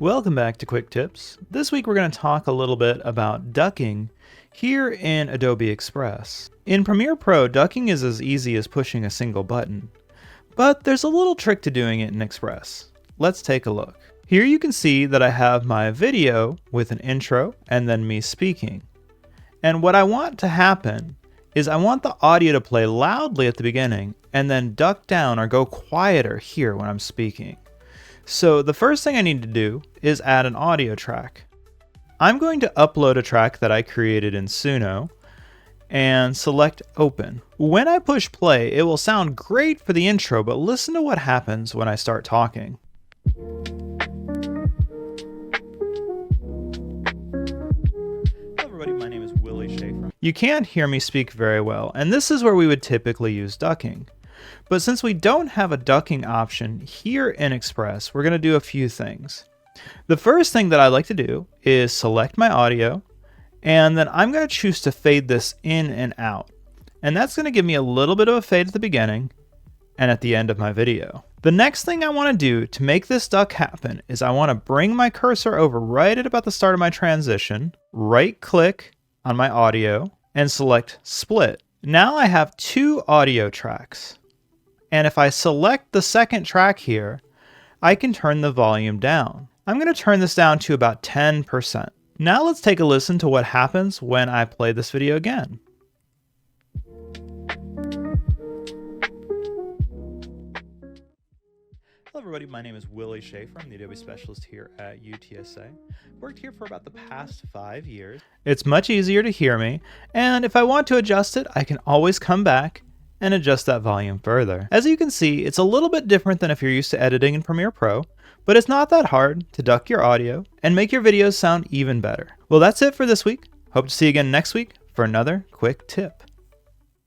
Welcome back to Quick Tips. This week we're going to talk a little bit about ducking here in Adobe Express. In Premiere Pro, ducking is as easy as pushing a single button, but there's a little trick to doing it in Express. Let's take a look. Here you can see that I have my video with an intro and then me speaking. And what I want to happen is I want the audio to play loudly at the beginning and then duck down or go quieter here when I'm speaking. So the first thing I need to do is add an audio track. I'm going to upload a track that I created in Suno and select open. When I push play, it will sound great for the intro, but listen to what happens when I start talking. Hello everybody, my name is Willie Schaefer. You can't hear me speak very well, and this is where we would typically use ducking. But since we don't have a ducking option here in Express, we're going to do a few things. The first thing that I like to do is select my audio, and then I'm going to choose to fade this in and out. And that's going to give me a little bit of a fade at the beginning and at the end of my video. The next thing I want to do to make this duck happen is I want to bring my cursor over right at about the start of my transition, right click on my audio, and select split. Now I have two audio tracks. And if I select the second track here, I can turn the volume down. I'm going to turn this down to about 10%. Now let's take a listen to what happens when I play this video again. Hello everybody, my name is Willie Schaefer. I'm the Adobe Specialist here at UTSA. Worked here for about the past 5 years. It's much easier to hear me, and if I want to adjust it, I can always come back and adjust that volume further. As you can see, it's a little bit different than if you're used to editing in Premiere Pro, but it's not that hard to duck your audio and make your videos sound even better. Well, that's it for this week. Hope to see you again next week for another quick tip.